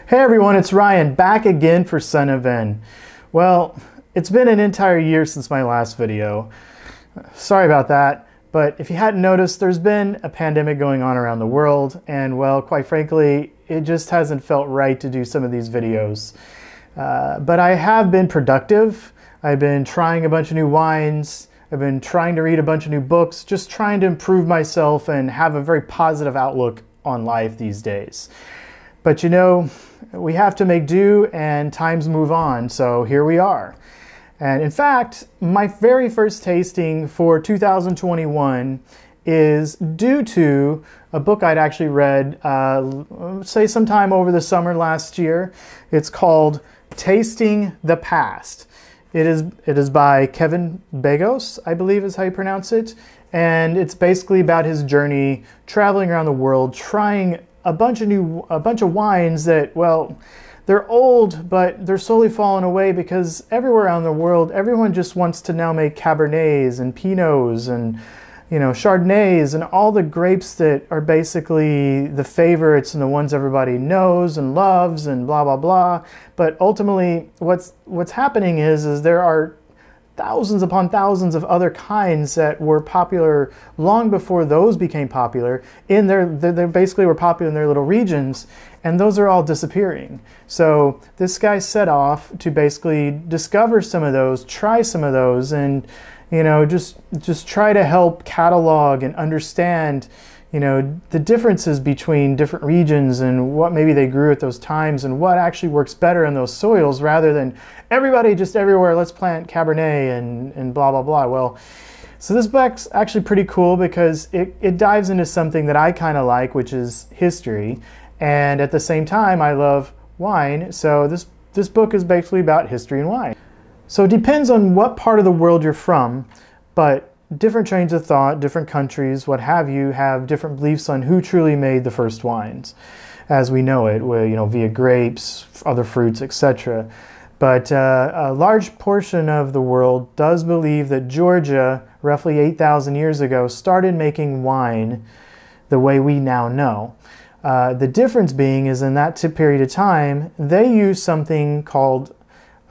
Hey everyone, it's Ryan, back again for sonofvin. Well, it's been an entire year since my last video. Sorry about that, but if you hadn't noticed, there's been a pandemic going on around the world, and well, quite frankly, it just hasn't felt right to do some of these videos. But I have been productive. I've been trying a bunch of new wines. I've been trying to read a bunch of new books, just trying to improve myself and have a very positive outlook on life these days. But you know, we have to make do and times move on, so here we are. And in fact, my very first tasting for 2021 is due to a book I'd actually read, say sometime over the summer last year. It's called Tasting the Past. It is by Kevin Begos, I believe is how you pronounce it. And it's basically about his journey traveling around the world, trying a bunch of wines that, well, they're old, but they're slowly falling away because everywhere around the world, everyone just wants to now make Cabernets and Pinots and, you know, Chardonnays and all the grapes that are basically the favorites and the ones everybody knows and loves and blah, blah, blah. But ultimately, what's happening is there are thousands upon thousands of other kinds that were popular long before those became popular. They basically were popular in their little regions, and those are all disappearing. So this guy set off to basically discover some of those, try some of those, and you know, just try to help catalog and understand, you know, the differences between different regions and what maybe they grew at those times and what actually works better in those soils, rather than everybody just everywhere, let's plant Cabernet and blah, blah, blah. Well, so this book's actually pretty cool because it dives into something that I kind of like, which is history. And at the same time, I love wine. So this book is basically about history and wine. So it depends on what part of the world you're from, but different trains of thought, different countries, what have you, have different beliefs on who truly made the first wines, as we know it, you know, via grapes, other fruits, etc. But a large portion of the world does believe that Georgia, roughly 8,000 years ago, started making wine the way we now know. The difference being is in that period of time, they used something called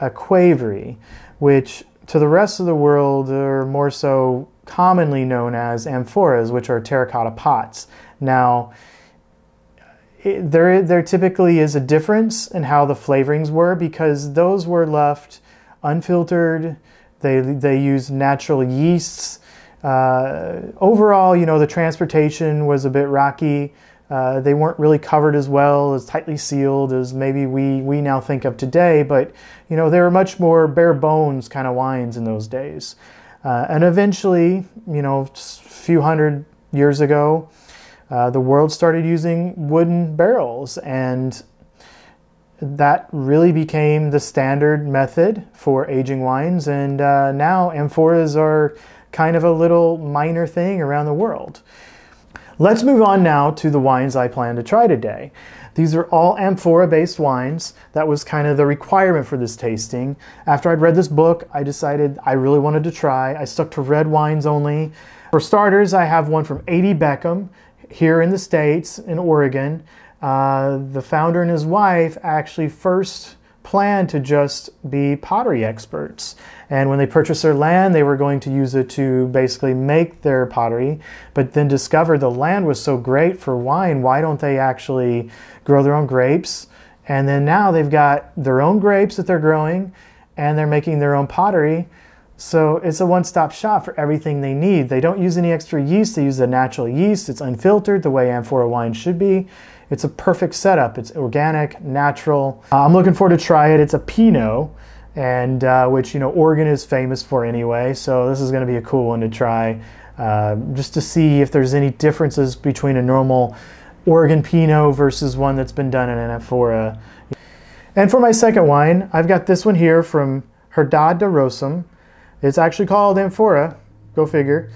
a quavery, which to the rest of the world are more so commonly known as amphoras, which are terracotta pots. Now, there typically is a difference in how the flavorings were because those were left unfiltered. They used natural yeasts. Overall, you know, the transportation was a bit rocky. They weren't really covered as well, as tightly sealed as maybe we now think of today, but you know, they were much more bare bones kind of wines in those days. And eventually, you know, a few hundred years ago, the world started using wooden barrels, and that really became the standard method for aging wines. And now amphoras are kind of a little minor thing around the world. Let's move on now to the wines I plan to try today. These are all amphora-based wines. That was kind of the requirement for this tasting. After I'd read this book, I decided I really wanted to try. I stuck to red wines only. For starters, I have one from 80 Beckham here in the States, in Oregon. The founder and his wife actually first planned to just be pottery experts. And when they purchased their land, they were going to use it to basically make their pottery, but then discovered the land was so great for wine, why don't they actually grow their own grapes? And then now they've got their own grapes that they're growing, and they're making their own pottery. So it's a one-stop shop for everything they need. They don't use any extra yeast, they use the natural yeast. It's unfiltered the way amphora wine should be. It's a perfect setup. It's organic, natural. I'm looking forward to try it. It's a Pinot, and which, you know, Oregon is famous for anyway. So this is going to be a cool one to try, just to see if there's any differences between a normal Oregon Pinot versus one that's been done in an amphora. And for my second wine, I've got this one here from Herdade de Rosum. It's actually called Amphora. Go figure.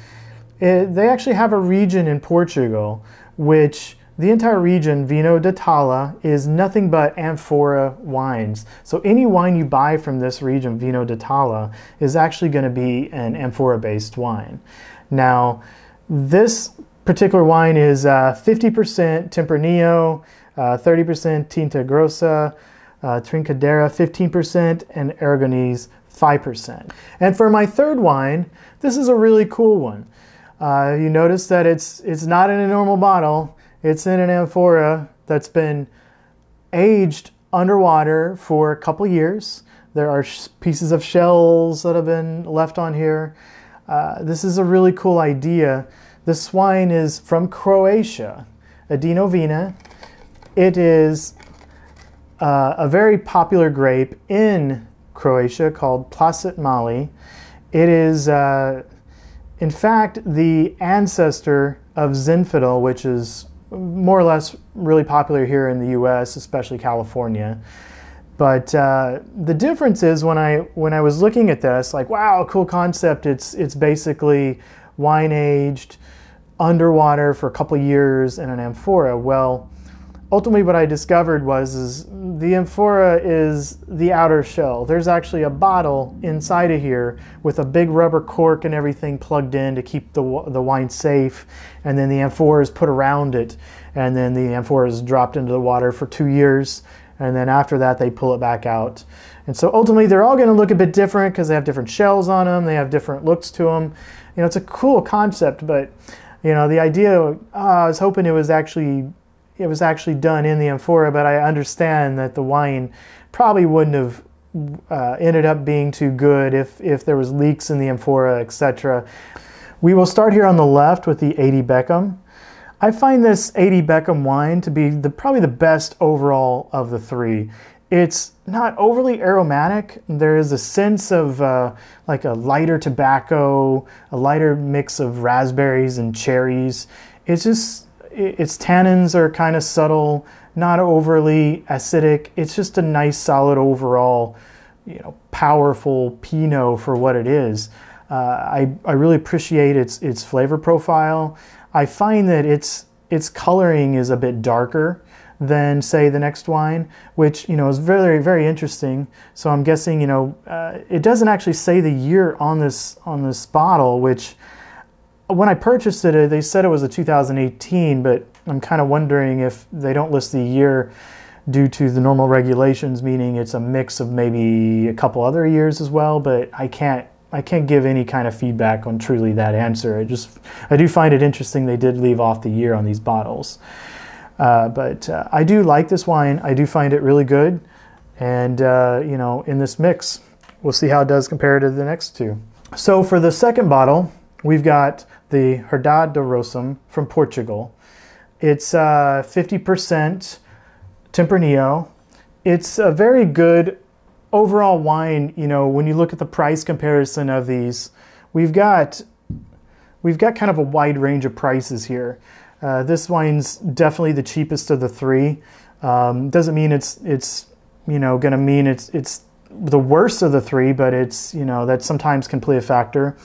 They actually have a region in Portugal, which the entire region, Vinho de Tala, is nothing but amphora wines. So any wine you buy from this region, Vinho de Tala, is actually going to be an amphora-based wine. Now, this particular wine is 50% Tempranillo, 30% Tinta Grossa, Trincadera 15%, and Aragonese 5%. And for my third wine, this is a really cool one. You notice that it's not in a normal bottle. It's in an amphora that's been aged underwater for a couple years. There are pieces of shells that have been left on here. This is a really cool idea. This wine is from Croatia, Adino Vina. It is a very popular grape in Croatia called Placet Mali. It is, in fact, the ancestor of Zinfandel, which is more or less really popular here in the US, especially California. But the difference is when I was looking at this, like, wow, cool concept. It's basically wine aged underwater for a couple years in an amphora. Well, ultimately what I discovered is the amphora is the outer shell. There's actually a bottle inside of here with a big rubber cork and everything plugged in to keep the wine safe, and then the amphora is put around it, and then the amphora is dropped into the water for 2 years, and then after that they pull it back out. And so ultimately they're all going to look a bit different because they have different shells on them, they have different looks to them. You know, it's a cool concept, but you know, the idea, I was hoping it was actually done in the amphora, but I understand that the wine probably wouldn't have ended up being too good if there was leaks in the amphora, etc. We will start here on the left with the 80 Beckham. I find this 80 Beckham wine to be probably the best overall of the three. It's not overly aromatic. There is a sense of like a lighter tobacco, a lighter mix of raspberries and cherries. It's just, its tannins are kind of subtle, not overly acidic. It's just a nice, solid overall, you know, powerful Pinot for what it is. I really appreciate its flavor profile. I find that its coloring is a bit darker than, say, the next wine, which, you know, is very, very interesting. So I'm guessing, you know, it doesn't actually say the year on this bottle, which when I purchased it, they said it was a 2018, but I'm kind of wondering if they don't list the year due to the normal regulations, meaning it's a mix of maybe a couple other years as well, but I can't give any kind of feedback on truly that answer. I do find it interesting they did leave off the year on these bottles. But I do like this wine. I do find it really good. And, you know, in this mix, we'll see how it does compared to the next two. So for the second bottle, we've got the Herdade do Rosum from Portugal. It's 50% Tempranillo. It's a very good overall wine. You know, when you look at the price comparison of these, we've got kind of a wide range of prices here. This wine's definitely the cheapest of the three. Doesn't mean it's you know, gonna mean it's the worst of the three, but it's, you know, that sometimes can play a factor.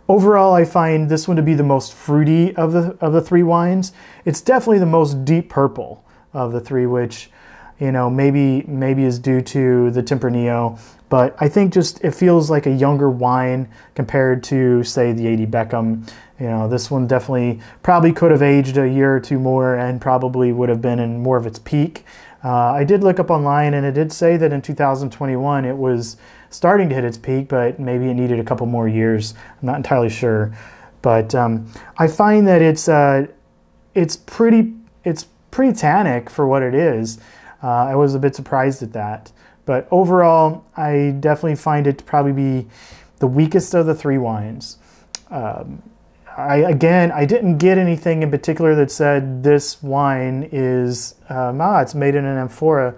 Overall, I find this one to be the most fruity of the three wines. It's definitely the most deep purple of the three, which, you know, maybe is due to the Tempranillo, but I think just it feels like a younger wine compared to, say, the 80 Beckham. You know, this one definitely probably could have aged a year or two more and probably would have been in more of its peak. I did look up online and it did say that in 2021 it was starting to hit its peak, but maybe it needed a couple more years. I'm not entirely sure, but I find that it's pretty tannic for what it is. I was a bit surprised at that, but overall, I definitely find it to probably be the weakest of the three wines. I didn't get anything in particular that said this wine is, it's made in an amphora.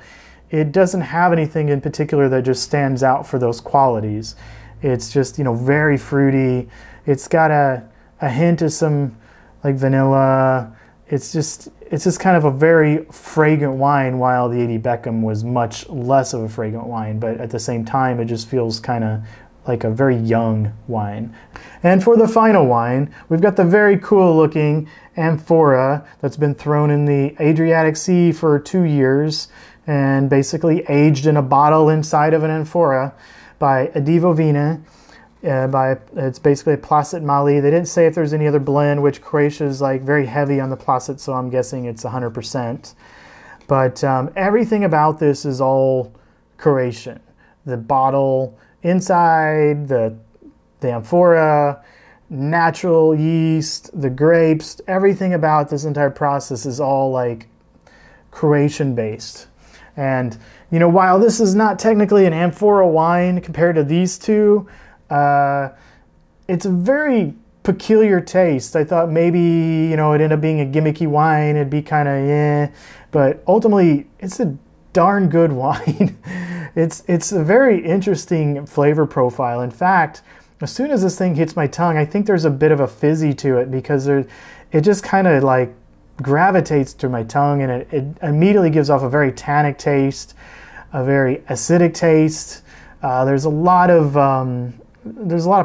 It doesn't have anything in particular that just stands out for those qualities. It's just, you know, very fruity. It's got a hint of some like vanilla. It's just kind of a very fragrant wine, while the 80 Beckham was much less of a fragrant wine, but at the same time, it just feels kind of like a very young wine. And for the final wine, we've got the very cool looking amphora that's been thrown in the Adriatic Sea for 2 years and basically aged in a bottle inside of an amphora by Adino Vina. it's basically a Placet Mali. They didn't say if there's any other blend, which Croatia is like very heavy on the Placet, so I'm guessing it's 100%. But everything about this is all Croatian. The bottle inside, the amphora, natural yeast, the grapes, everything about this entire process is all like Croatian based. And you know, while this is not technically an amphora wine compared to these two, it's a very peculiar taste. I thought maybe, you know, it'd end up being a gimmicky wine, it'd be kind of but ultimately it's a darn good wine. It's a very interesting flavor profile. In fact, as soon as this thing hits my tongue, I think there's a bit of a fizzy to it because it just kind of like gravitates to my tongue, and it immediately gives off a very tannic taste, a very acidic taste. There's a lot of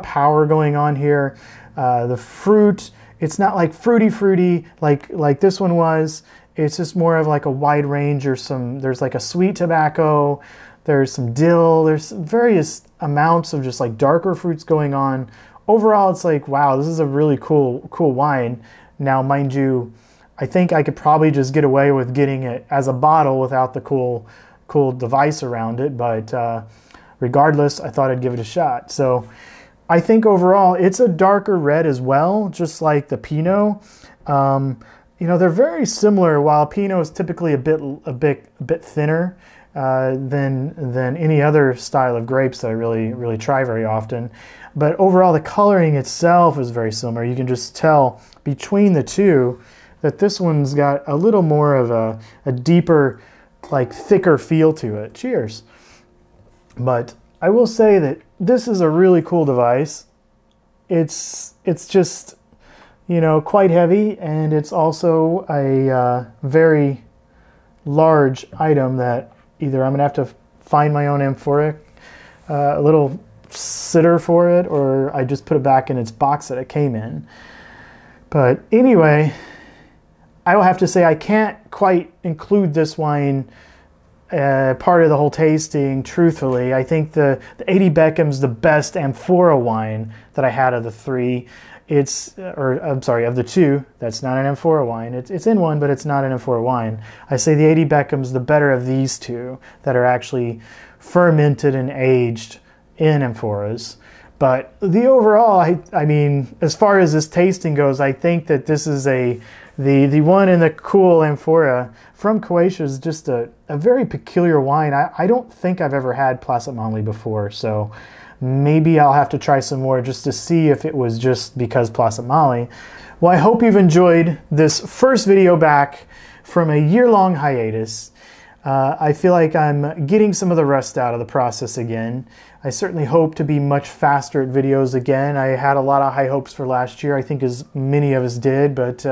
power going on here. The fruit, it's not like fruity like this one was. It's just more of like a wide range. There's like a sweet tobacco, there's some dill, there's various amounts of just like darker fruits going on. Overall, it's like, wow, this is a really cool wine. Now, mind you, I think I could probably just get away with getting it as a bottle without the cool device around it, but regardless, I thought I'd give it a shot. So I think overall it's a darker red as well, just like the Pinot. You know, they're very similar. While Pinot is typically a bit thinner than any other style of grapes that I really try very often. But overall, the coloring itself is very similar. You can just tell between the two that this one's got a little more of a deeper, like thicker feel to it. Cheers. But I will say that this is a really cool device. It's just, you know, quite heavy, and it's also a very large item that either I'm gonna have to find my own amphora, a little sitter for it, or I just put it back in its box that it came in. But anyway, I will have to say I can't quite include this wine part of the whole tasting, truthfully. I think the 80 Beckham's the best amphora wine that I had of the three. I'm sorry, of the two. That's not an amphora wine. It's in one, but it's not an amphora wine. I say the 80 Beckham's the better of these two that are actually fermented and aged in amphoras. But the overall, I mean, as far as this tasting goes, I think that this is the one in the cool amphora from Croatia is just a very peculiar wine. I don't think I've ever had Placet Mali before, so maybe I'll have to try some more just to see if it was just because Placet Mali. Well, I hope you've enjoyed this first video back from a year-long hiatus. I feel like I'm getting some of the rust out of the process again. I certainly hope to be much faster at videos again. I had a lot of high hopes for last year, I think as many of us did, but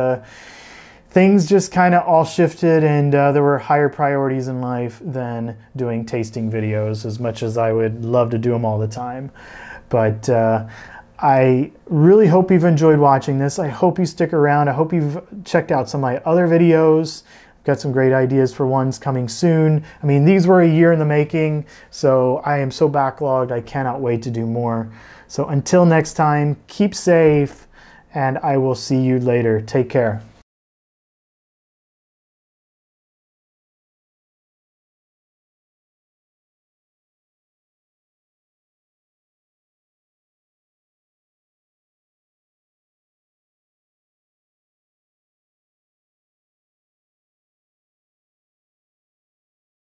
things just kind of all shifted, and there were higher priorities in life than doing tasting videos, as much as I would love to do them all the time. But I really hope you've enjoyed watching this. I hope you stick around. I hope you've checked out some of my other videos. Got some great ideas for ones coming soon. I mean, these were a year in the making, so I am so backlogged. I cannot wait to do more. So until next time, keep safe, and I will see you later. Take care.